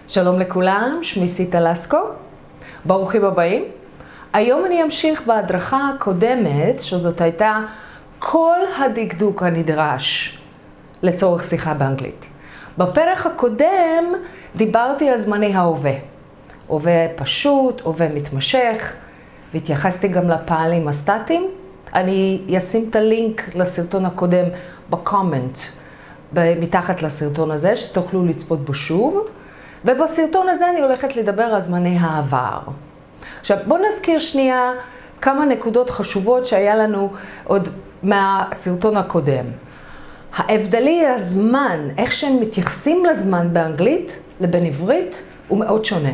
שלום לכולם, שמי סיטה לסקו, ברוכים הבאים. היום אני אמשיך בהדרכה הקודמת, שזאת הייתה כל הדקדוק הנדרש לצורך שיחה באנגלית. בפרק הקודם דיברתי על זמני ההווה. הווה פשוט, הווה מתמשך, והתייחסתי גם לפעלים הסטטיים. אני אשים את הלינק לסרטון הקודם בקומנט, מתחת לסרטון הזה, שתוכלו לצפות בו שוב. ובסרטון הזה אני הולכת לדבר על זמני העבר. עכשיו, בואו נזכיר שנייה כמה נקודות חשובות שהיה לנו עוד מהסרטון הקודם. ההבדלי הזמן, איך שהם מתייחסים לזמן באנגלית לבין עברית, הוא מאוד שונה.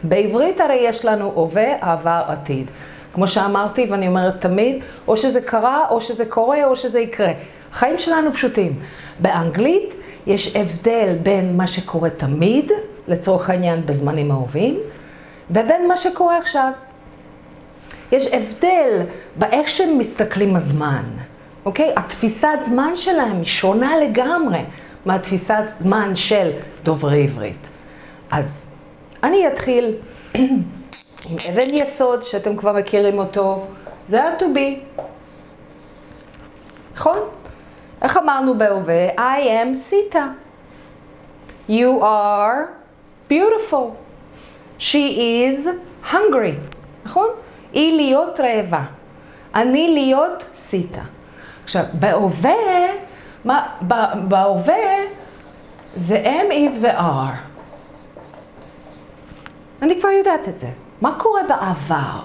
בעברית הרי יש לנו הווה, עבר, עתיד. כמו שאמרתי ואני אומרת תמיד, או שזה קרה, או שזה קורה, או שזה יקרה. החיים שלנו פשוטים. באנגלית יש הבדל בין מה שקורה תמיד, לצורך העניין בזמנים ההווים, ובין מה שקורה עכשיו. יש הבדל באיך שהם מסתכלים הזמן, אוקיי? התפיסת זמן שלהם היא שונה לגמרי מהתפיסת זמן של דוברי עברית. אז אני אתחיל עם אבן יסוד שאתם כבר מכירים אותו, זה ה-to be. נכון? איך אמרנו בהווה? I am Sita. You are beautiful. She is hungry. נכון? היא להיות רעבה. אני להיות Sita. עכשיו, בהווה זה am, is ו-are. אני כבר יודעת את זה. מה קורה בעבר?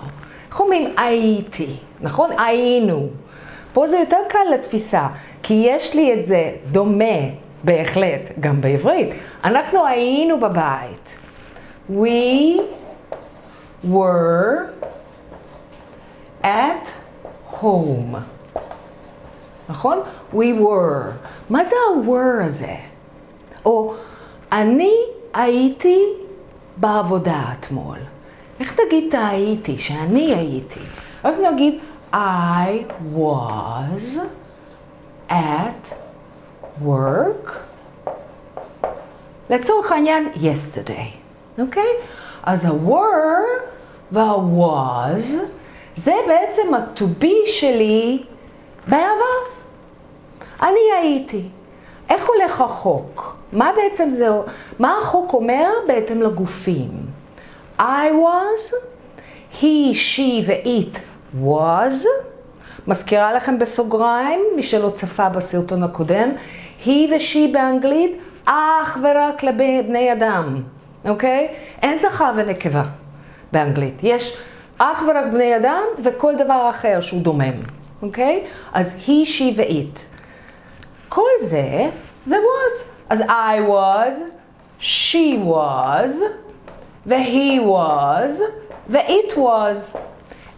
איך אומרים הייתי? נכון? היינו. פה זה יותר קל לתפיסה. כי יש לי את זה דומה בהחלט גם בעברית. אנחנו היינו בבית. We were at home. נכון? We were. מה זה ה-were הזה? או אני הייתי בעבודה אתמול. איך תגיד את הייתי? שאני הייתי. איך נגיד I was at work, לצורך העניין yesterday, אוקיי? אז ה-were וה-was זה בעצם ה-to be שלי בעבר. אני הייתי. איך הולך החוק? מה בעצם זה? מה החוק אומר בהתאם לגופים? I was, he, she ו-it was, מזכירה לכם בסוגריים, מי שלא צפה בסרטון הקודם, היא ושי באנגלית אך ורק לבני אדם, אוקיי? אין זכר ונקבה באנגלית. יש אך ורק בני אדם וכל דבר אחר שהוא דומם, אוקיי? אז היא, she ו-it. כל זה was. אז I was, she was, ו-he was, ו-it was.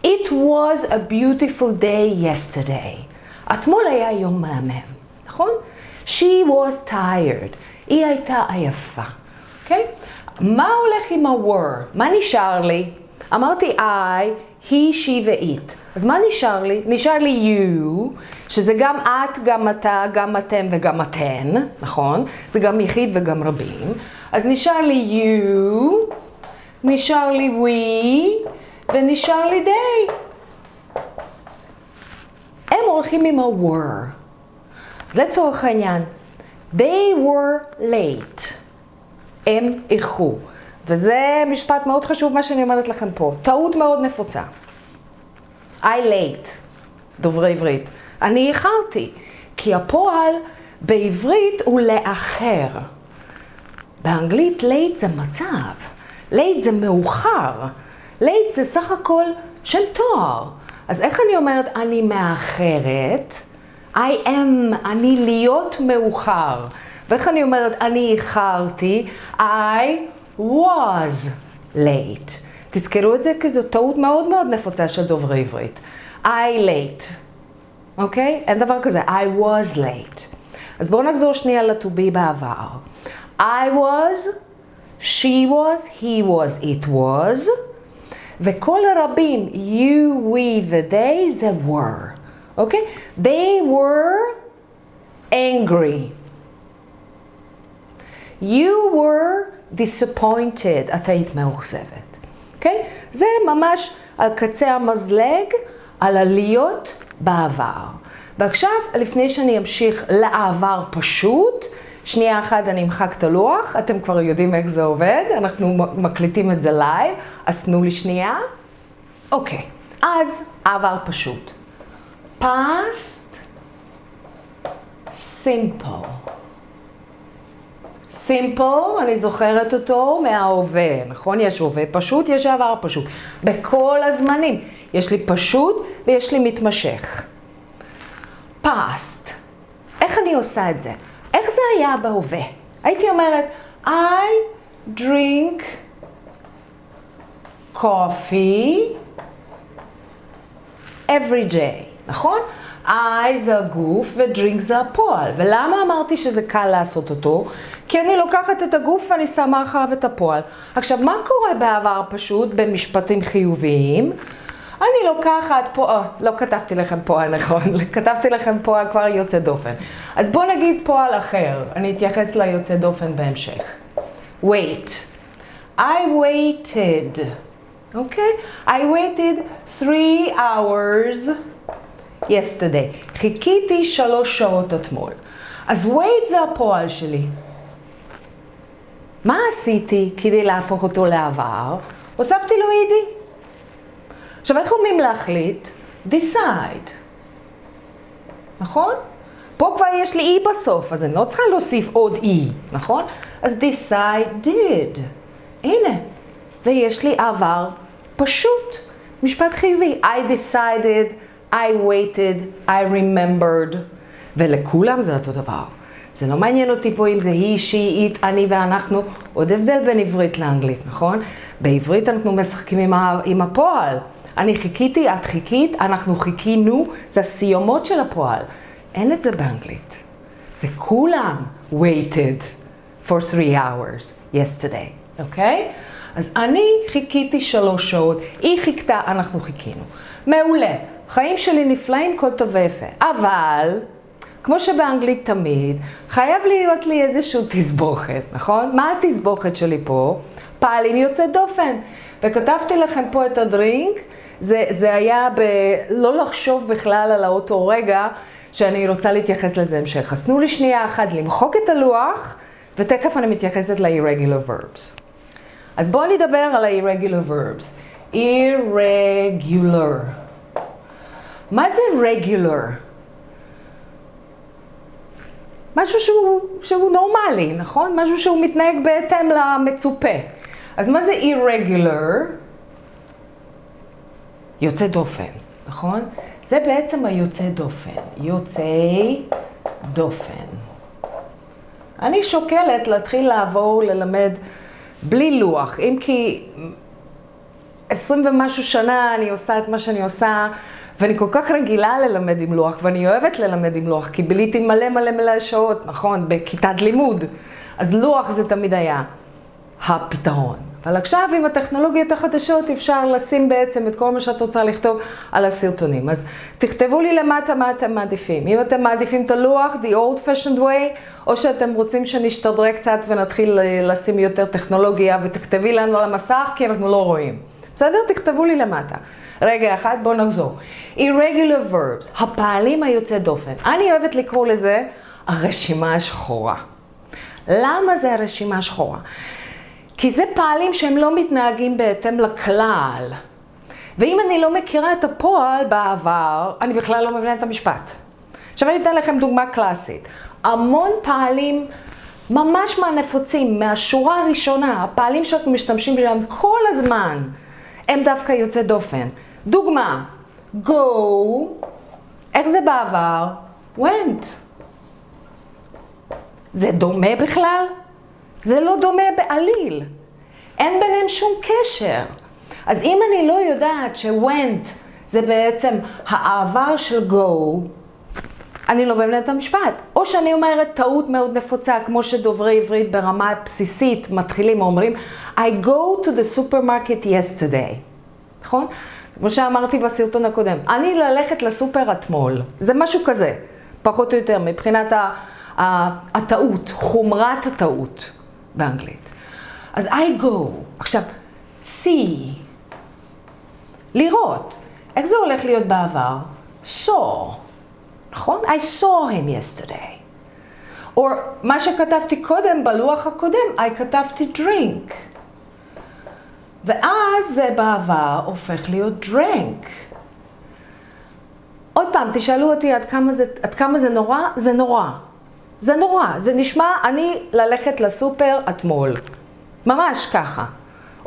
It was a beautiful day yesterday. אתמול היה יום מהמם, נכון? She was tired. היא הייתה עייפה, אוקיי? מה הולך עם ה-were? מה נשאר לי? אמרתי I, he, she ו-it. אז מה נשאר לי? נשאר לי you, שזה גם את, גם אתה, גם אתם וגם אתן, נכון? זה גם יחיד וגם רבים. אז נשאר לי you, נשאר לי we, ונשאר לי day. הם הולכים עם ה-were. אז לצורך העניין, they were late. הם איחרו. וזה משפט מאוד חשוב מה שאני אומרת לכם פה. טעות מאוד נפוצה. I late, דוברי עברית. אני איחרתי. כי הפועל בעברית הוא לאחר. באנגלית late זה מצב. late זה מאוחר. late זה סך הכל של תואר. אז איך אני אומרת אני מאחרת? I am, אני להיות מאוחר. ואיך אני אומרת אני איחרתי? I was late. תזכרו את זה כי זו טעות מאוד מאוד נפוצה של דוברי עברית. I late. אוקיי? אין דבר כזה. I was late. אז בואו נחזור שנייה ל-to be בעבר. I was, she was, he was, it was. וכל הרבים, you, we ו-they זה were. אוקיי? They were angry. You were disappointed, את היית מאוכזבת. אוקיי? זה ממש על קצה המזלג, על הלהיות בעבר. ועכשיו, לפני שאני אמשיך לעבר פשוט, שנייה אחת אני אמחק את הלוח, אתם כבר יודעים איך זה עובד, אנחנו מקליטים את זה לייב, אז תנו לי שנייה. אוקיי, אז עבר פשוט. past simple. simple, אני זוכרת אותו מההווה, נכון? יש הווה פשוט, יש עבר פשוט. בכל הזמנים. יש לי פשוט ויש לי מתמשך. past. איך אני עושה את זה? איך זה היה בהווה? הייתי אומרת, I drink coffee every day, נכון? I זה הגוף ו-drink זה הפועל. ולמה אמרתי שזה קל לעשות אותו? כי אני לוקחת את הגוף ואני שמה אחריו את הפועל. עכשיו, מה קורה בעבר פשוט במשפטים חיוביים? אני לוקחת פועל, לא כתבתי לכם פועל נכון, כתבתי לכם פועל כבר יוצא דופן. אז בואו נגיד פועל אחר, אני אתייחס ליוצא דופן בהמשך. wait. I waited. אוקיי? I waited 3 hours yesterday. חיכיתי 3 שעות אתמול. אז wait זה הפועל שלי. מה עשיתי כדי להפוך אותו לעבר? הוספתי לו אידי. עכשיו, איך אומרים להחליט? decide. נכון? פה כבר יש לי אי בסוף, אז אני לא צריכה להוסיף עוד אי, נכון? אז decided. הנה. ויש לי עבר פשוט. משפט חיובי. I decided, I waited, I remembered. ולכולם זה אותו דבר. זה לא מעניין אותי פה אם זה היא, שהיא, it, אני ואנחנו. עוד הבדל בין עברית לאנגלית, נכון? בעברית אנחנו משחקים עם הפועל. אני חיכיתי, את חיכית, אנחנו חיכינו, זה הסיומות של הפועל. אין את זה באנגלית. זה כולם waited for 3 hours yesterday, אוקיי? אז אני חיכיתי 3 שעות, היא חיכתה, אנחנו חיכינו. מעולה, חיים שלי נפלאים, כל טוב ויפה. אבל, כמו שבאנגלית תמיד, חייב להיות לי איזשהו תסבוכת, נכון? מה התסבוכת שלי פה? פעלים יוצא דופן. וכתבתי לכם פה את הדרינק, זה היה לא לחשוב בכלל על אותו רגע שאני רוצה להתייחס לזה המשך. אז תנו לי שנייה אחת למחוק את הלוח, ותכף אני מתייחסת ל-irregular verbs. אז בואו נדבר על ה-irregular verbs. irregular. מה זה regular? משהו שהוא נורמלי, נכון? משהו שהוא מתנהג בהתאם למצופה. אז מה זה irregular? יוצא דופן, נכון? זה בעצם היוצא דופן. יוצא דופן. אני שוקלת להתחיל לעבור ללמד בלי לוח. אם כי 20 ומשהו שנה אני עושה את מה שאני עושה, ואני כל כך רגילה ללמד עם לוח, ואני אוהבת ללמד עם לוח, כי ביליתי מלא שעות, נכון? בכיתת לימוד. אז לוח זה תמיד היה הפתרון. אבל עכשיו עם הטכנולוגיות החדשות אפשר לשים בעצם את כל מה שאת רוצה לכתוב על הסרטונים. אז תכתבו לי למטה מה אתם מעדיפים. אם אתם מעדיפים את הלוח, the old fashioned way, או שאתם רוצים שנשתדרג קצת ונתחיל לשים יותר טכנולוגיה ותכתבי לנו על המסך כי אנחנו לא רואים. בסדר? תכתבו לי למטה. רגע אחד, בואו נחזור. irregular verbs, הפעלים היוצא דופן. אני אוהבת לקרוא לזה הרשימה השחורה. למה זה הרשימה השחורה? כי זה פעלים שהם לא מתנהגים בהתאם לכלל. ואם אני לא מכירה את הפועל בעבר, אני בכלל לא מבינה את המשפט. עכשיו אני אתן לכם דוגמה קלאסית. המון פעלים ממש מהנפוצים, מהשורה הראשונה, הפעלים שאנחנו משתמשים בהם כל הזמן, הם דווקא יוצא דופן. דוגמה, go, איך זה בעבר? went. זה דומה בכלל? זה לא דומה בעליל. אין ביניהם שום קשר. אז אם אני לא יודעת ש-went זה בעצם העבר של go, אני לא מבינה את המשפט. או שאני אומרת טעות מאוד נפוצה, כמו שדוברי עברית ברמה בסיסית מתחילים אומרים, I go to the supermarket yesterday. נכון? כמו שאמרתי בסרטון הקודם, אני ללכת לסופר אתמול. זה משהו כזה, פחות או יותר, מבחינת הטעות, חומרת הטעות באנגלית. אז I go. עכשיו, see. לראות. איך זה הולך להיות בעבר? saw. נכון? I saw him yesterday. או מה שכתבתי קודם, בלוח הקודם, I כתבתי drink. ואז זה בעבר הופך להיות drank. עוד פעם, תשאלו אותי עד כמה זה נורא? זה נורא. זה נורא. זה נשמע, אני ללכת לסופר אתמול. ממש ככה.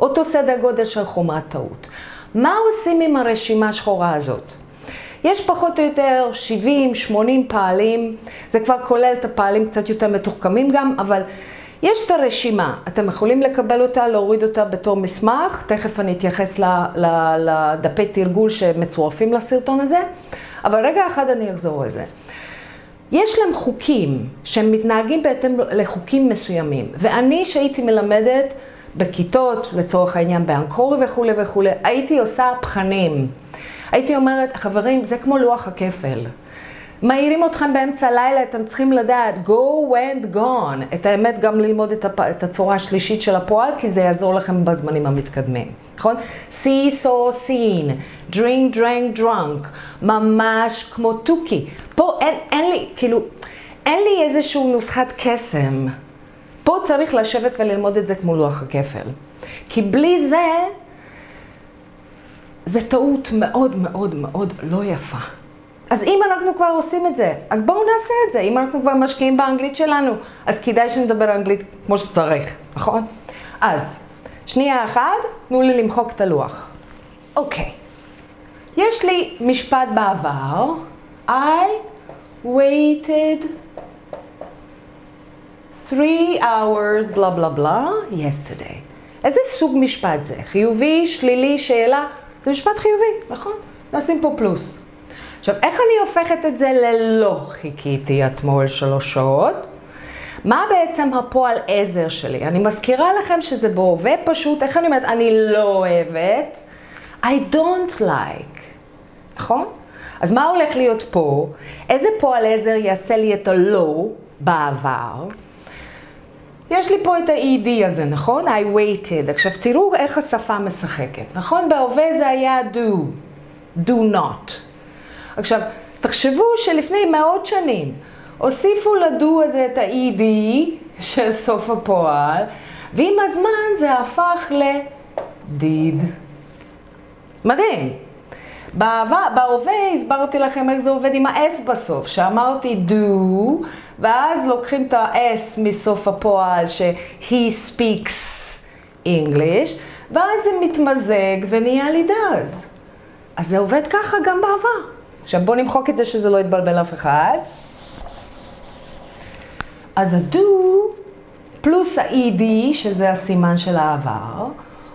אותו סדר גודל של חומרת טעות. מה עושים עם הרשימה השחורה הזאת? יש פחות או יותר 70-80 פעלים, זה כבר כולל את הפעלים קצת יותר מתוחכמים גם, אבל יש את הרשימה, אתם יכולים לקבל אותה, להוריד אותה בתור מסמך, תכף אני אתייחס לדפי תרגול שמצורפים לסרטון הזה, אבל רגע אחד אני אחזור לזה. יש להם חוקים שהם מתנהגים בהתאם לחוקים מסוימים, ואני שהייתי מלמדת בכיתות, לצורך העניין באנקורי וכו' וכו', הייתי עושה בחנים. הייתי אומרת, חברים, זה כמו לוח הכפל. מעירים אתכם באמצע הלילה, אתם צריכים לדעת, go and gone. את האמת, גם ללמוד את הצורה השלישית של הפועל, כי זה יעזור לכם בזמנים המתקדמים. נכון? see, saw, seen, drink, drank, drunk. ממש כמו תוכי. פה אין לי איזשהו נוסחת קסם. פה צריך לשבת וללמוד את זה כמו לוח הכפל. כי בלי זה, זה טעות מאוד מאוד מאוד לא יפה. אז אם אנחנו כבר עושים את זה, אז בואו נעשה את זה. אם אנחנו כבר משקיעים באנגלית שלנו, אז כדאי שנדבר אנגלית כמו שצריך, נכון? אז, שנייה אחת, תנו לי למחוק את הלוח. אוקיי. יש לי משפט בעבר. I waited 3 hours, בלה בלה בלה, yesterday. איזה סוג משפט זה? חיובי, שלילי, שאלה? זה משפט חיובי, נכון? נשים פה פלוס. עכשיו, איך אני הופכת את זה ללא חיכיתי אתמול 3 שעות? מה בעצם הפועל עזר שלי? אני מזכירה לכם שזה בהווה פשוט, איך אני אומרת? אני לא אוהבת. I don't like. נכון? אז מה הולך להיות פה? איזה פועל עזר יעשה לי את הלא בעבר? יש לי פה את ה-ED הזה, נכון? I waited. עכשיו, תראו איך השפה משחקת. נכון? בהווה זה היה do not. עכשיו, תחשבו שלפני מאות שנים, הוסיפו לדו הזה את ה-ED של סוף הפועל, ועם הזמן זה הפך ל-did. מדהים. בהווה הסברתי לכם איך זה עובד עם ה-S בסוף, שאמרתי do, ואז לוקחים את ה-S מסוף הפועל ש-he speaks English, ואז זה מתמזג ונהיה לי does. אז זה עובד ככה גם בעבר. עכשיו בואו נמחוק את זה שזה לא יתבלבל אף אחד. אז ה-do פלוס ה-ED, שזה הסימן של העבר,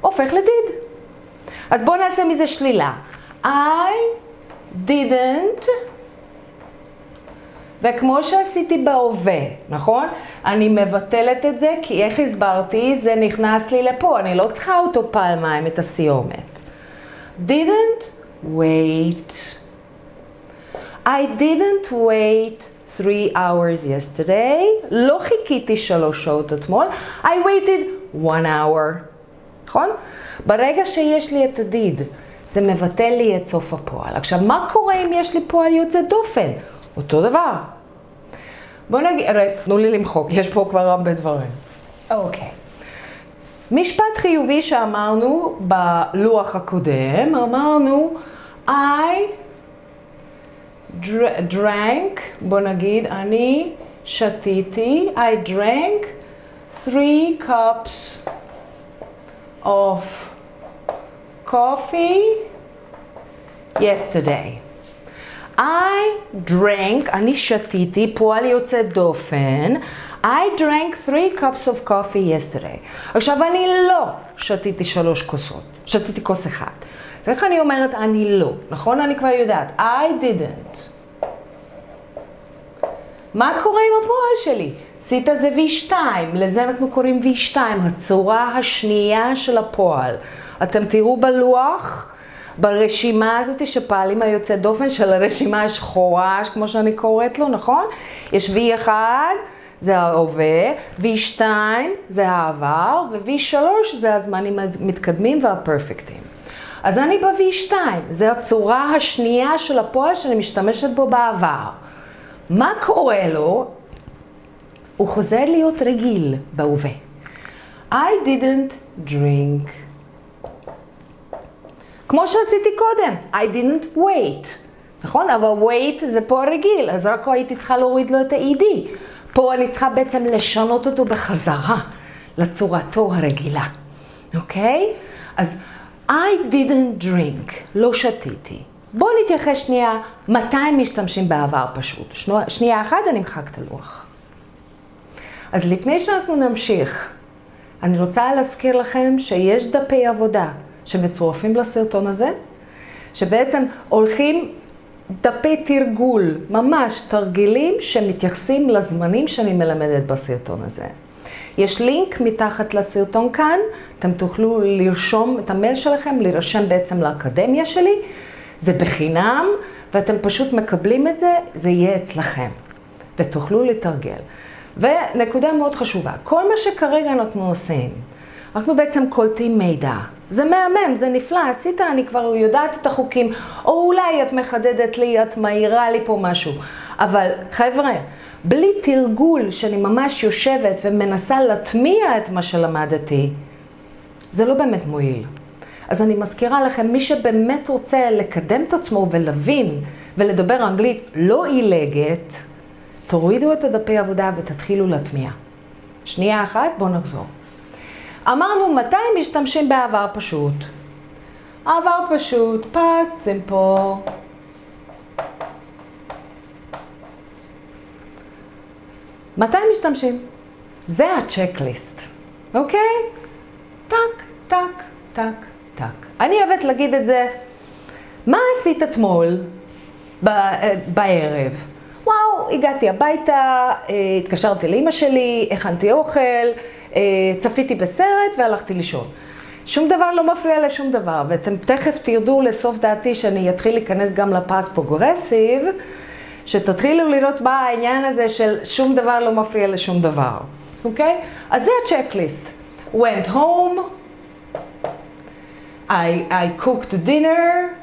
הופך ל-did. אז בואו נעשה מזה שלילה. I didn't, וכמו שעשיתי בהווה, נכון? אני מבטלת את זה, כי איך הסברתי, זה נכנס לי לפה, אני לא צריכה אותו פעמיים את הסיומת. Didn't wait. I didn't wait 3 hours yesterday. לא חיכיתי 3 שעות אתמול. I waited 1 hour. נכון? ברגע שיש לי את ה-did, זה מבטל לי את סוף הפועל. עכשיו, מה קורה אם יש לי פועל יוצא דופן? אותו דבר. בואו נגיד, תנו לי למחוק, יש פה כבר הרבה דברים. אוקיי. משפט חיובי שאמרנו בלוח הקודם, אמרנו, I drank, בוא נגיד, אני שתיתי, I drank 3 cups of coffee yesterday. I drank, אני שתיתי, פועל יוצא דופן, I drank 3 cups of coffee yesterday. עכשיו אני לא שתיתי 3 כוסות, שתיתי כוס אחד. אז איך אני אומרת אני לא, נכון? אני כבר יודעת, I didn't. מה קורה עם הפועל שלי? עשית זה V2, לזה אנחנו קוראים V2, הצורה השנייה של הפועל. אתם תראו בלוח, ברשימה הזאת שפעלים היוצא דופן של הרשימה השחורה, כמו שאני קוראת לו, נכון? יש V1, זה ההווה, V2 זה העבר, ו-V3 זה הזמנים המתקדמים והפרפקטים. אז אני ב-V2, זה הצורה השנייה של הפועל שאני משתמשת בו בעבר. מה קורה לו? הוא חוזר להיות רגיל בהווה. I didn't drink. כמו שעשיתי קודם, I didn't wait. נכון? אבל wait זה פה הרגיל, אז רק הייתי צריכה להוריד לו את ה-ED. פה אני צריכה בעצם לשנות אותו בחזרה לצורתו הרגילה. אוקיי? אז I didn't drink, לא שתיתי. בואו נתייחס שנייה, מתי משתמשים בעבר פשוט. שנייה אחת אני אמחק את הלוח. אז לפני שאנחנו נמשיך, אני רוצה להזכיר לכם שיש דפי עבודה שמצורפים לסרטון הזה, שבעצם הולכים דפי תרגול, ממש תרגילים שמתייחסים לזמנים שאני מלמדת בסרטון הזה. יש לינק מתחת לסרטון כאן, אתם תוכלו לרשום את המייל שלכם, להירשם בעצם לאקדמיה שלי, זה בחינם, ואתם פשוט מקבלים את זה, זה יהיה אצלכם, ותוכלו לתרגל. ונקודה מאוד חשובה, כל מה שכרגע אנחנו עושים, אנחנו בעצם קולטים מידע. זה מהמם, זה נפלא, עשית, אני כבר יודעת את החוקים, או אולי את מחדדת לי, את מהירה לי פה משהו. אבל חבר'ה, בלי תרגול שאני ממש יושבת ומנסה להטמיע את מה שלמדתי, זה לא באמת מועיל. אז אני מזכירה לכם, מי שבאמת רוצה לקדם את עצמו ולהבין ולדבר אנגלית לא עילגת, תורידו את הדפי עבודה ותתחילו להטמיע. שנייה אחת, בואו נחזור. אמרנו מתי משתמשים בעבר פשוט. עבר פשוט, past simple. מתי משתמשים? זה הצ'קליסט, אוקיי? טק, טק, טק, טק. אני אוהבת להגיד את זה, מה עשית אתמול בערב? וואו, הגעתי הביתה, התקשרתי לאמא שלי, הכנתי אוכל, צפיתי בסרט והלכתי לישון. שום דבר לא מפריע לשום דבר, ואתם תכף תרדו לסוף דעתי שאני אתחיל להיכנס גם לפס פרוגרסיב, שתתחילו לראות מה העניין הזה של שום דבר לא מפריע לשום דבר. אוקיי? אז זה הצ'קליסט. Went home, I cooked dinner,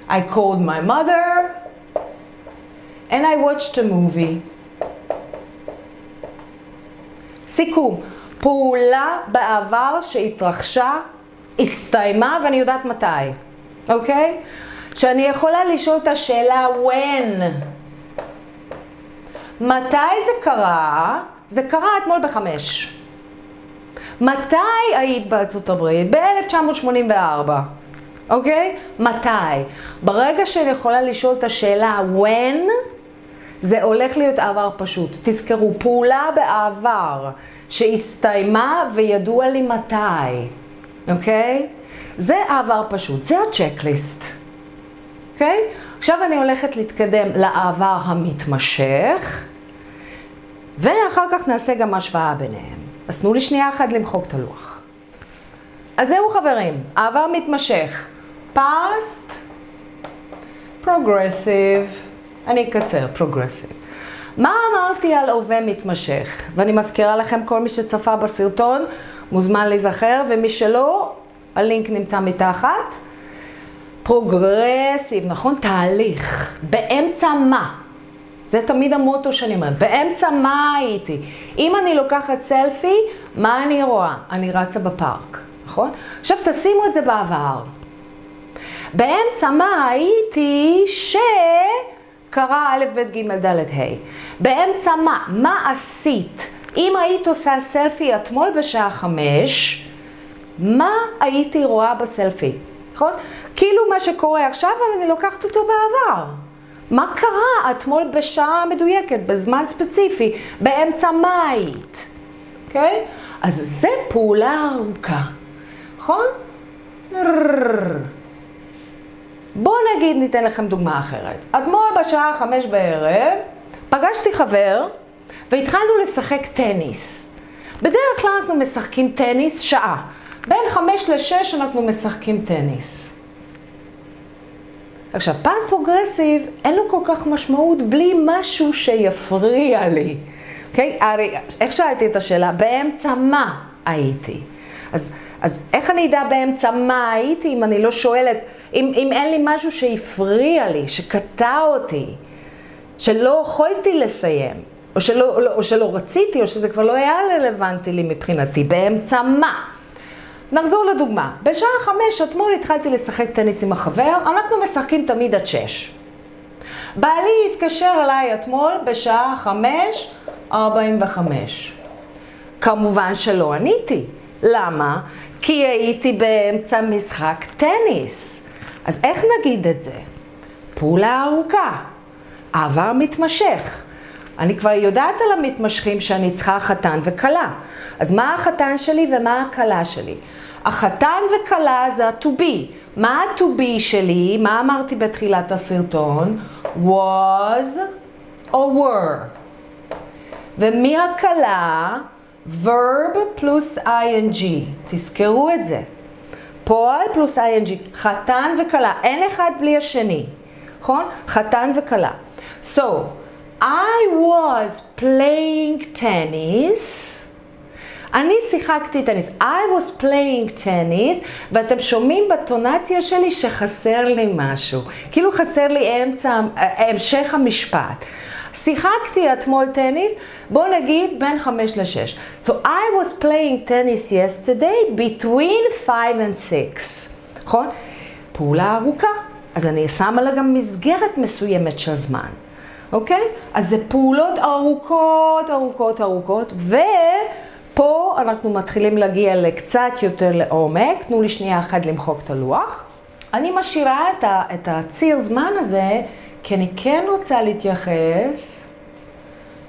I called my mother, and I watched a movie. סיכום, פעולה בעבר שהתרחשה, הסתיימה ואני יודעת מתי, אוקיי? שאני יכולה לשאול את השאלה when. מתי זה קרה? זה קרה אתמול ב-5. מתי היית בארצות הברית? ב-1984. אוקיי? מתי? ברגע שאני יכולה לשאול את השאלה when, זה הולך להיות עבר פשוט. תזכרו, פעולה בעבר שהסתיימה וידוע לי מתי. אוקיי? זה עבר פשוט, זה הצ'קליסט. אוקיי? עכשיו אני הולכת להתקדם לעבר המתמשך, ואחר כך נעשה גם השוואה ביניהם. אז תנו לי שנייה אחת למחוק את הלוח. אז זהו חברים, העבר מתמשך. past, progressive, אני אקצר, progressive. מה אמרתי על הווה מתמשך? ואני מזכירה לכם, כל מי שצפה בסרטון מוזמן להיזכר, ומי שלא, הלינק נמצא מתחת. פרוגרסיב, נכון? תהליך. באמצע מה? זה תמיד המוטו שאני אומרת. באמצע מה הייתי? אם אני לוקחת סלפי, מה אני רואה? אני רצה בפארק, נכון? עכשיו תשימו את זה בעבר. באמצע מה הייתי שקרה א' ב' ג' ד' ה'. באמצע מה? מה עשית? אם היית עושה סלפי אתמול בשעה 5, מה הייתי רואה בסלפי? נכון? כאילו מה שקורה עכשיו, אבל אני לוקחת אותו בעבר. מה קרה אתמול בשעה מדויקת, בזמן ספציפי, באמצע מה היית? אוקיי? אז זה פעולה ארוכה. נכון? בואו נגיד, ניתן לכם דוגמה אחרת. אתמול בשעה 5 בערב, פגשתי חבר, והתחלנו לשחק טניס. בדרך כלל אנחנו משחקים טניס שעה. בין 5 ל-6 אנחנו משחקים טניס. עכשיו, פאסט פרוגרסיב אין לו כל כך משמעות בלי משהו שיפריע לי. אוקיי? הרי, איך שאלתי את השאלה? באמצע מה הייתי? אז איך אני אדע באמצע מה הייתי אם אני לא שואלת, אם אין לי משהו שהפריע לי, שקטע אותי, שלא יכולתי לסיים, או שלא רציתי, או שזה כבר לא היה רלוונטי לי מבחינתי, באמצע מה? נחזור לדוגמה, בשעה 5 אתמול התחלתי לשחק טניס עם החבר, אנחנו משחקים תמיד עד 6. בעלי התקשר אליי אתמול בשעה 5:45. כמובן שלא עניתי. למה? כי הייתי באמצע משחק טניס. אז איך נגיד את זה? פעולה ארוכה, עבר מתמשך. אני כבר יודעת על המתמשכים שאני צריכה חתן וכלה. אז מה החתן שלי ומה הכלה שלי? החתן וכלה זה ה-to be. מה ה-to be שלי? מה אמרתי בתחילת הסרטון? was or were. ומי הכלה? verb פלוס ing. תזכרו את זה. פועל פלוס ing. חתן וכלה. אין אחד בלי השני. נכון? חתן וכלה. So, I was playing tennis. אני שיחקתי טניס. I was playing tennis, ואתם שומעים בטונציה שלי שחסר לי משהו. כאילו חסר לי המשך המשפט. שיחקתי אתמול טניס, בוא נגיד בין 5 ל-6. So I was playing tennis yesterday between 5 and 6. נכון? פעולה ארוכה. אז אני שמה לה גם מסגרת מסוימת של זמן. אוקיי? אז זה פעולות ארוכות, ארוכות, ארוכות, ופה אנחנו מתחילים להגיע לקצת יותר לעומק. תנו לי שנייה אחת למחוק את הלוח. אני משאירה את הציר זמן הזה, כי אני כן רוצה להתייחס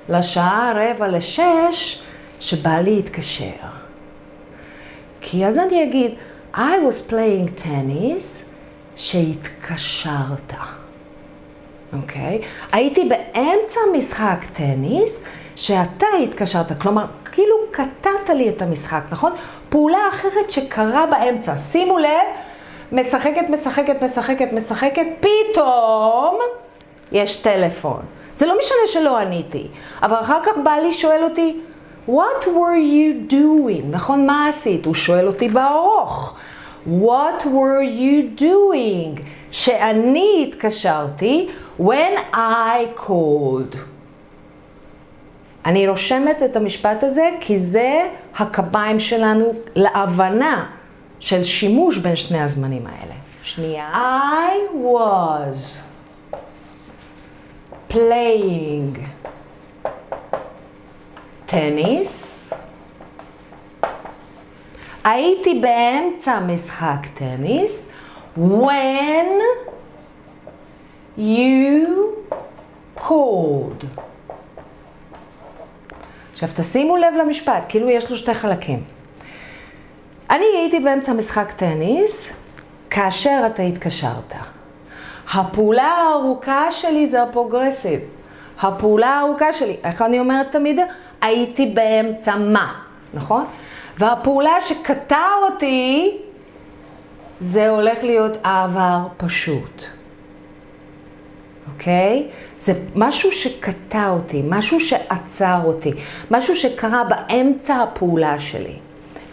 לשעה 5:45 שבא לי להתקשר. כי אז אני אגיד, I was playing tennis, שהתקשרת. אוקיי? הייתי באמצע משחק טניס, שאתה התקשרת. כלומר, כאילו קטעת לי את המשחק, נכון? פעולה אחרת שקרה באמצע. שימו לב, משחקת, משחקת, משחקת, משחקת, פתאום יש טלפון. זה לא משנה שלא עניתי, אבל אחר כך בעלי שואל אותי, What were you doing? נכון, מה עשית? הוא שואל אותי בארוך. What were you doing? שאני התקשרתי when I called. אני רושמת את המשפט הזה כי זה הקביים שלנו להבנה של שימוש בין שני הזמנים האלה. שנייה. I was playing tennis. הייתי באמצע משחק טניס when you called. עכשיו תשימו לב למשפט, כאילו יש לו שתי חלקים. אני הייתי באמצע משחק טניס כאשר אתה התקשרת. הפעולה הארוכה שלי זה הפרוגרסיב. הפעולה הארוכה שלי, איך אני אומרת תמיד? הייתי באמצע מה, נכון? והפעולה שקטע אותי, זה הולך להיות עבר פשוט. אוקיי? זה משהו שקטע אותי, משהו שעצר אותי, משהו שקרה באמצע הפעולה שלי.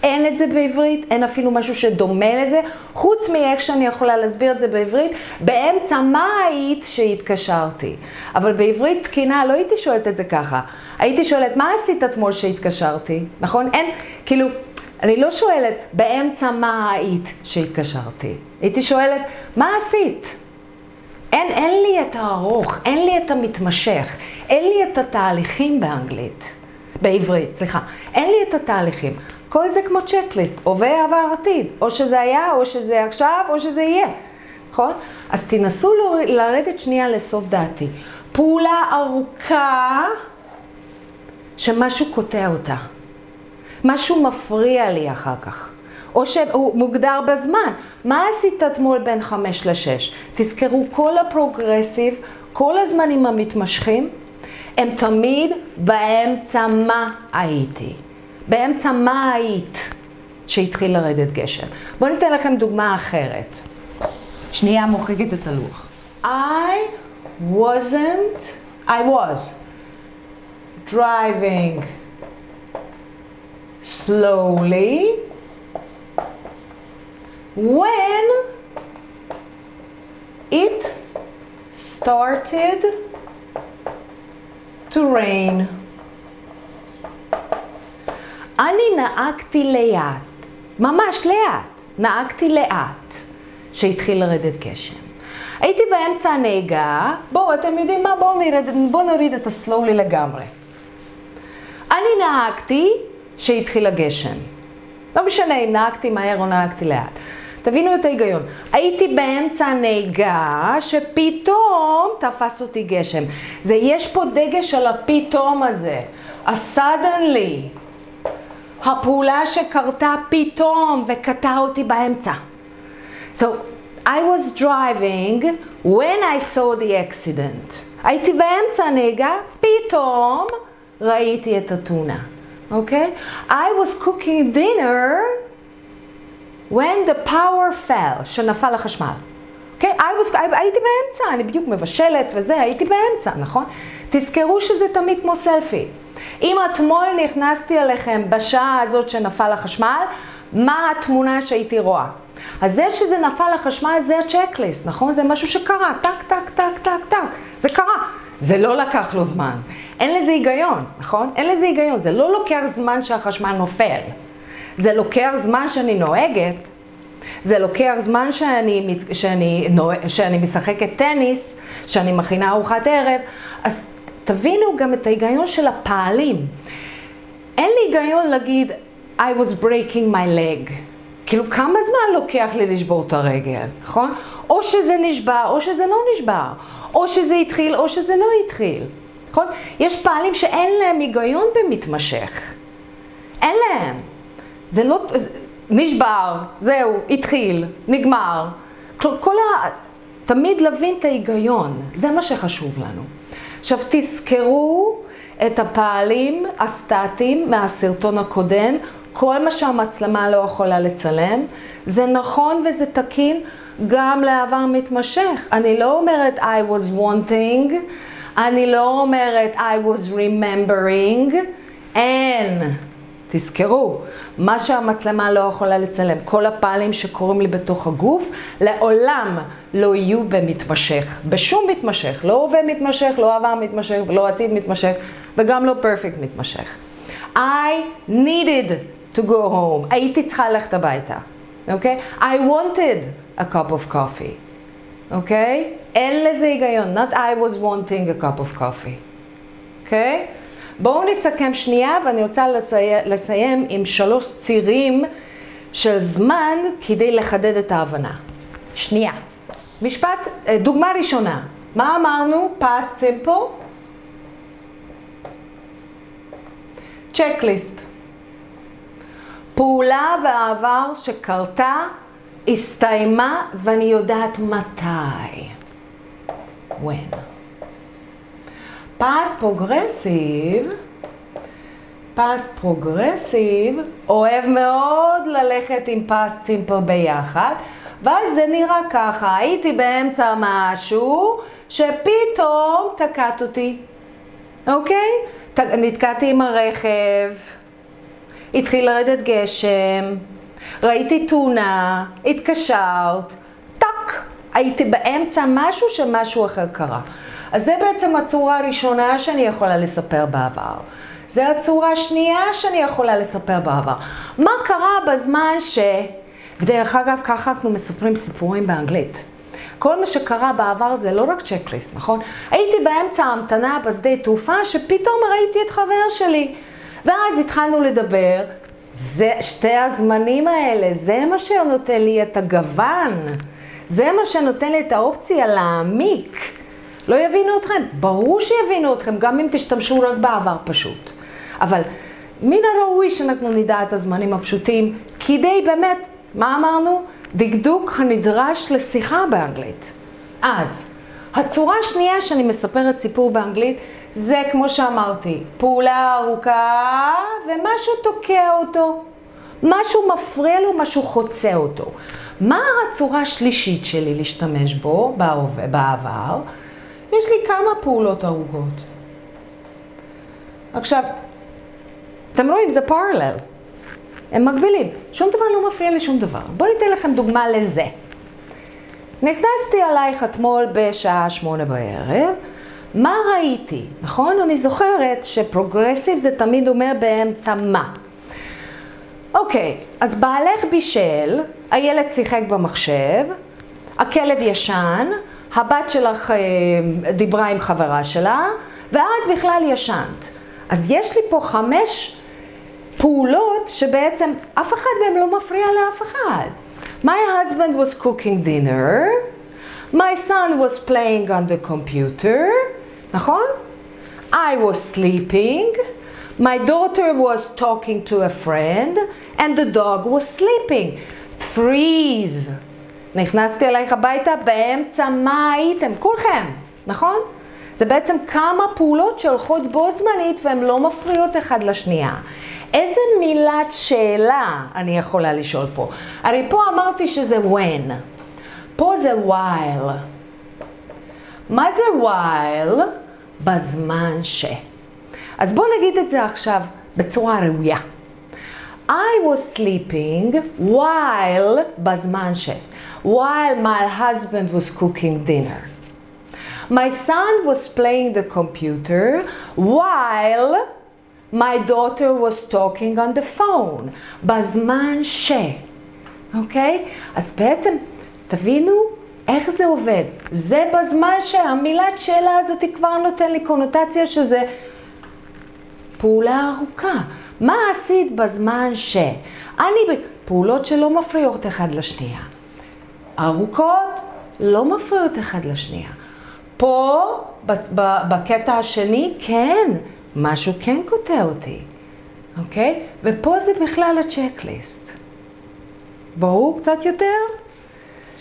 אין את זה בעברית, אין אפילו משהו שדומה לזה, חוץ מאיך שאני יכולה להסביר את זה בעברית, באמצע מה היית שהתקשרתי. אבל בעברית תקינה לא הייתי שואלת את זה ככה. הייתי שואלת, מה עשית אתמול שהתקשרתי? נכון? אין, כאילו, אני לא שואלת, באמצע מה היית שהתקשרתי. הייתי שואלת, מה עשית? אין לי את הארוך, אין לי את המתמשך, אין לי את התהליכים באנגלית, בעברית, סליחה. אין לי את התהליכים. כל זה כמו צ'קליסט, הווה, עבר, עתיד. או שזה היה, או שזה עכשיו, או שזה יהיה. נכון? אז תנסו לרדת שנייה לסוף דעתי. פעולה ארוכה שמשהו קוטע אותה. משהו מפריע לי אחר כך. או שהוא מוגדר בזמן. מה עשית אתמול בין 5 ל-6? תזכרו, כל הפרוגרסיב, כל הזמנים המתמשכים, הם תמיד באמצע מה הייתי. באמצע מה היית שהתחיל לרדת גשם. בואו ניתן לכם דוגמה אחרת. שנייה מוחקת את הלוח. I was driving slowly when it started to rain. אני נהגתי לאט, ממש לאט, נהגתי לאט, שהתחיל לרדת גשם. הייתי באמצע הנהיגה, בואו, אתם יודעים מה? בואו נוריד את הסלולי לגמרי. אני נהגתי שהתחיל הגשם. לא משנה אם נהגתי מהר או נהגתי לאט. תבינו את ההיגיון. הייתי באמצע הנהיגה שפתאום תפס אותי גשם. יש פה דגש על הפתאום הזה. ה-suddenly. הפעולה שקרתה פתאום וקטע אותי באמצע. So, I was driving when I saw the accident. הייתי באמצע הנהיגה, פתאום ראיתי את התאונה. אוקיי? I was cooking dinner when the power fell, שנפל החשמל. אוקיי? הייתי באמצע, אני בדיוק מבשלת וזה, הייתי באמצע, נכון? תזכרו שזה תמיד כמו סלפי. אם אתמול נכנסתי אליכם בשעה הזאת שנפל החשמל, מה התמונה שהייתי רואה? אז זה שזה נפל החשמל זה הצ'קליסט, נכון? זה משהו שקרה, טק, טק, טק, טק, טק. זה קרה. זה לא לקח לו זמן. אין לזה היגיון, נכון? אין לזה היגיון. זה לא לוקח זמן שהחשמל נופל. זה לוקח זמן שאני נוהגת. זה לוקח זמן שאני משחקת טניס, שאני מכינה ארוחת ערב. אז תבינו גם את ההיגיון של הפעלים. אין לי היגיון להגיד, I was breaking my leg. כאילו כמה זמן לוקח לי לשבור את הרגל, נכון? או שזה נשבר, או שזה לא נשבר. או שזה התחיל, או שזה לא התחיל. נכון? יש פעלים שאין להם היגיון במתמשך. אין להם. זה לא... נשבר, זהו, התחיל, נגמר. תמיד להבין את ההיגיון. זה מה שחשוב לנו. עכשיו תזכרו את הפעלים הסטטיים מהסרטון הקודם, כל מה שהמצלמה לא יכולה לצלם, זה נכון וזה תקין גם לעבר מתמשך. אני לא אומרת I was wanting, אני לא אומרת I was remembering, אין. תזכרו, מה שהמצלמה לא יכולה לצלם, כל הפעלים שקורים לי בתוך הגוף, לעולם לא יהיו במתמשך, בשום מתמשך, לא הווה מתמשך, לא עבר מתמשך, ולא עתיד מתמשך, וגם לא פרפקט מתמשך. I needed to go home, הייתי צריכה ללכת הביתה, אוקיי? I wanted a cup of coffee, אוקיי? אין לזה היגיון, not I was wanting a cup of coffee, אוקיי? בואו נסכם שנייה, ואני רוצה לסיים עם 3 צירים של זמן כדי לחדד את ההבנה. שנייה. משפט, דוגמה ראשונה. מה אמרנו? past simple. checklist. פעולה בעבר שקרתה, הסתיימה, ואני יודעת מתי. when. past progressive, אוהב מאוד ללכת עם past simple ביחד, ואז זה נראה ככה, הייתי באמצע משהו שפתאום תקעת אותי, אוקיי? נתקעתי עם הרכב, התחיל לרדת גשם, ראיתי תאונה, התקשרת, טק, הייתי באמצע משהו שמשהו אחר קרה. אז זה בעצם הצורה הראשונה שאני יכולה לספר בעבר. זה הצורה השנייה שאני יכולה לספר בעבר. מה קרה בזמן בדרך אגב, ככה אנחנו מספרים סיפורים באנגלית. כל מה שקרה בעבר זה לא רק צ'קליסט, נכון? הייתי באמצע ההמתנה בשדה תעופה שפתאום ראיתי את חבר שלי. ואז התחלנו לדבר. שתי הזמנים האלה, זה מה שנותן לי את הגוון. זה מה שנותן לי את האופציה להעמיק. לא יבינו אתכם? ברור שיבינו אתכם, גם אם תשתמשו רק בעבר פשוט. אבל מן הראוי שאנחנו נדע את הזמנים הפשוטים, כדי באמת, מה אמרנו? דקדוק הנדרש לשיחה באנגלית. אז, הצורה השנייה שאני מספרת סיפור באנגלית, זה כמו שאמרתי, פעולה ארוכה ומשהו תוקע אותו. משהו מפריע לו, משהו חוצה אותו. מה הצורה השלישית שלי להשתמש בו בעבר? יש לי כמה פעולות ארוכות. עכשיו, אתם רואים, זה פרלל. הם מקבילים. שום דבר לא מפריע לי שום דבר. בואו ניתן לכם דוגמה לזה. נכנסתי עלייך אתמול בשעה 8 בערב. מה ראיתי? נכון? אני זוכרת שפרוגרסיב זה תמיד אומר באמצע מה. אוקיי, אז בעלך בישל, הילד שיחק במחשב, הכלב ישן, הבת שלך דיברה עם חברה שלה, ואת בכלל ישנת. אז יש לי פה 5 פעולות שבעצם אף אחד מהם לא מפריע לאף אחד. My husband was cooking dinner. My son was playing on the computer. נכון? I was sleeping. My daughter was talking to a friend. And the dog was sleeping. Freeze. נכנסתי אלייך הביתה, באמצע מה הייתם? כולכם, נכון? זה בעצם כמה פעולות שהולכות בו זמנית והן לא מפריעות אחד לשנייה. איזה מילת שאלה אני יכולה לשאול פה? הרי פה אמרתי שזה when. פה זה while. מה זה while? בזמן ש. אז בואו נגיד את זה עכשיו בצורה ראויה. I was sleeping while בזמן ש. While my husband was cooking dinner. My son was playing the computer while my daughter was talking on the phone. בזמן ש. אוקיי? אז בעצם תבינו איך זה עובד. זה בזמן שהמילת שאלה הזאת כבר נותן לי קונוטציה שזה פעולה ארוכה. מה עשית בזמן ש? אני בפעולות שלא מפריעות אחד לשנייה. ארוכות לא מפריעות אחד לשנייה. פה, בקטע השני, כן, משהו כן קוטע אותי, אוקיי? ופה זה בכלל הצ'קליסט. ברור קצת יותר?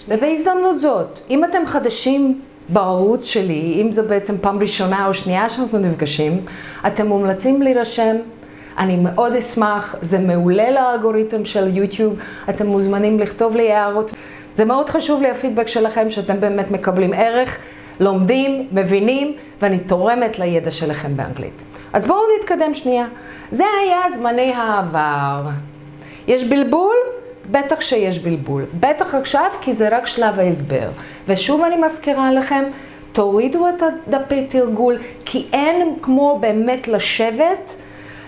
ובהזדמנות זאת, אם אתם חדשים בערוץ שלי, אם זו בעצם פעם ראשונה או שנייה שאנחנו נפגשים, אתם מומלצים להירשם. אני מאוד אשמח, זה מעולה לאלגוריתם של יוטיוב, אתם מוזמנים לכתוב לי הערות. זה מאוד חשוב לי הפידבק שלכם, שאתם באמת מקבלים ערך, לומדים, מבינים, ואני תורמת לידע שלכם באנגלית. אז בואו נתקדם שנייה. זה היה זמני העבר. יש בלבול? בטח שיש בלבול. בטח עכשיו, כי זה רק שלב ההסבר. ושוב אני מזכירה לכם, תורידו את הדפי תרגול, כי אין כמו באמת לשבת,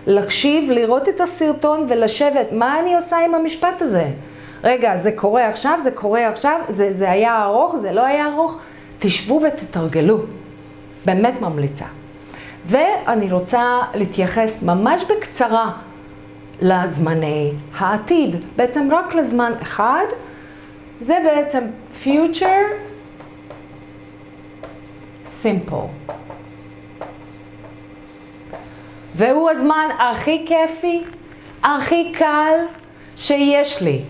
להקשיב, לראות את הסרטון ולשבת. מה אני עושה עם המשפט הזה? רגע, זה קורה עכשיו, זה קורה עכשיו, זה היה ארוך, זה לא היה ארוך. תשבו ותתרגלו. באמת ממליצה. ואני רוצה להתייחס ממש בקצרה לזמני העתיד. בעצם רק לזמן אחד. זה בעצם future simple. והוא הזמן הכי כיפי, הכי קל שיש לי.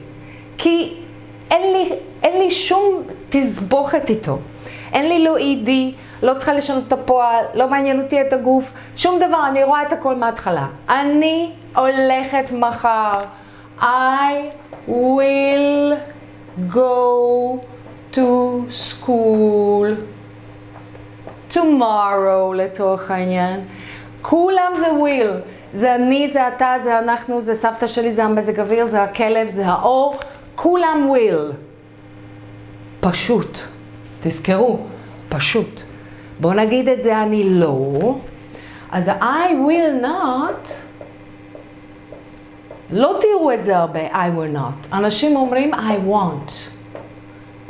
כי אין לי שום תסבוכת איתו. אין לי לא אידי, לא צריכה לשנות את הפועל, לא מעניין אותי את הגוף, שום דבר, אני רואה את הכל מההתחלה. אני הולכת מחר. I will go to school tomorrow, לצורך העניין. כולם זה will. זה אני, זה אתה, זה אנחנו, זה סבתא שלי, זה המזג אוויר, זה הכלב, זה האור. כולם will. פשוט. תזכרו, פשוט. בואו נגיד את זה אני לא. אז I will not, לא תראו את זה הרבה, I will not. אנשים אומרים I want.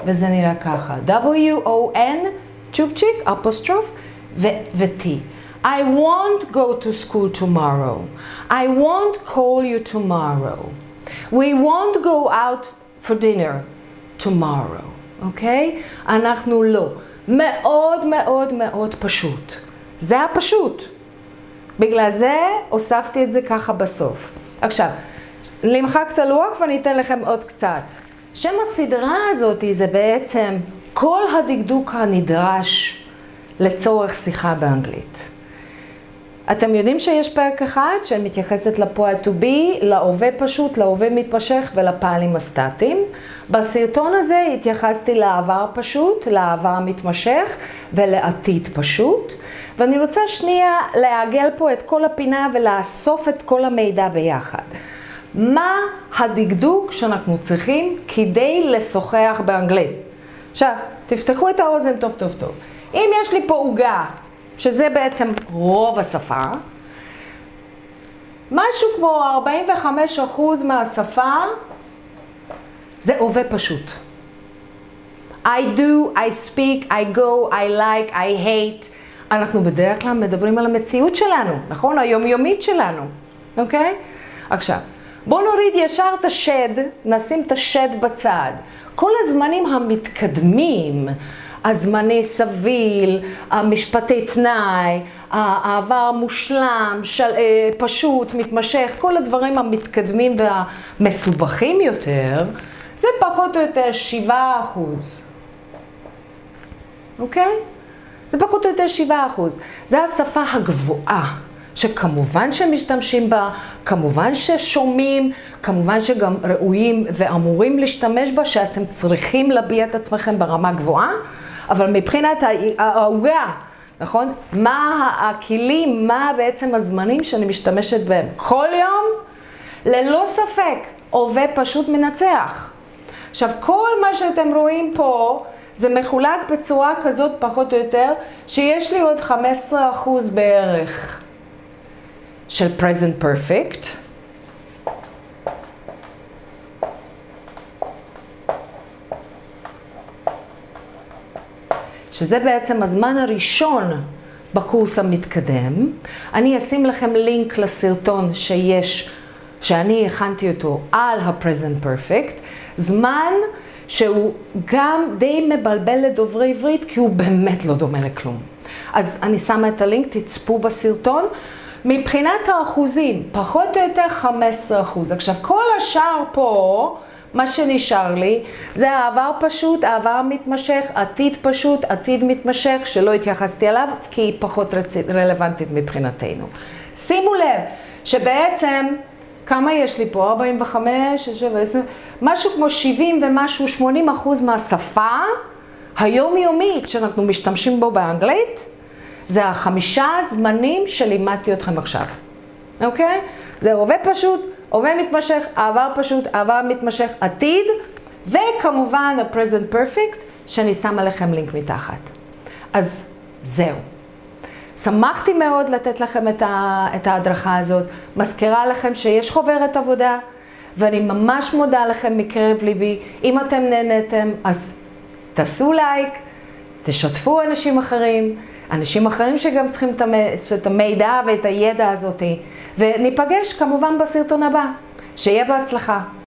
וזה נראה ככה. W-O-N, צ'ופצ'יק, אפוסטרוף, ו-T. I won't go to school tomorrow. I won't call you tomorrow. We won't go out for dinner tomorrow. אוקיי? אנחנו לא. מאוד מאוד מאוד פשוט. זה הפשוט. בגלל זה הוספתי את זה ככה בסוף. עכשיו, נמחק את הלוח ואני אתן לכם עוד קצת. שם הסדרה הזאת זה בעצם כל הדקדוק הנדרש לצורך שיחה באנגלית. אתם יודעים שיש פרק אחד שמתייחסת לפועל to be, להווה פשוט, להווה מתמשך ולפעלים הסטטיים. בסרטון הזה התייחסתי לעבר פשוט, לעבר מתמשך ולעתיד פשוט. ואני רוצה שנייה לעגל פה את כל הפינה ולאסוף את כל המידע ביחד. מה הדקדוק שאנחנו צריכים כדי לשוחח באנגלית? עכשיו, תפתחו את האוזן טוב טוב טוב. אם יש לי פה עוגה, שזה בעצם רוב השפה, משהו כמו 45% מהשפה זה הווה פשוט. I do, I speak, I go, I like, I hate. אנחנו בדרך כלל מדברים על המציאות שלנו, נכון? היומיומית שלנו, אוקיי? עכשיו, בואו נוריד ישר את השד, נשים את השד בצד. כל הזמנים המתקדמים, הזמני סביל, המשפטי תנאי, העבר מושלם, פשוט, מתמשך, כל הדברים המתקדמים והמסובכים יותר, זה פחות או יותר 7%. אוקיי? זה פחות או יותר 7%. זה השפה הגבוהה, שכמובן שמשתמשים בה, כמובן ששומעים, כמובן שגם ראויים ואמורים להשתמש בה, שאתם צריכים להביע את עצמכם ברמה גבוהה, אבל מבחינת העוגה, נכון? מה הכלים, מה בעצם הזמנים שאני משתמשת בהם כל יום? ללא ספק, הווה פשוט מנצח. עכשיו, כל מה שאתם רואים פה, זה מחולק בצורה כזאת פחות או יותר, שיש לי עוד 15% בערך של present perfect. שזה בעצם הזמן הראשון בקורס המתקדם. אני אשים לכם לינק לסרטון שאני הכנתי אותו על ה-present perfect. זמן שהוא גם די מבלבל לדוברי עברית, כי הוא באמת לא דומה לכלום. אז אני שמה את הלינק, תצפו בסרטון. מבחינת האחוזים, פחות או יותר 15%. עכשיו, כל השאר פה, מה שנשאר לי, זה העבר פשוט, העבר מתמשך, עתיד פשוט, עתיד מתמשך, שלא התייחסתי אליו, כי היא פחות רלוונטית מבחינתנו. שימו לב, שבעצם, כמה יש לי פה? 45, 7, 10, משהו כמו 70 ומשהו, 80% מהשפה היומיומית שאנחנו משתמשים בו באנגלית, זה 5 זמנים שלימדתי אתכם עכשיו. אוקיי? זה הווה פשוט, הווה מתמשך, העבר פשוט, העבר מתמשך, עתיד, וכמובן ה-present perfect, שאני שמה לכם לינק מתחת. אז זהו. שמחתי מאוד לתת לכם את ההדרכה הזאת. מזכירה לכם שיש חוברת עבודה, ואני ממש מודה לכם מקרב ליבי. אם אתם נהנתם, אז תעשו לייק, תשתפו אנשים אחרים שגם צריכים את המידע ואת הידע הזאת. וניפגש כמובן בסרטון הבא. שיהיה בהצלחה.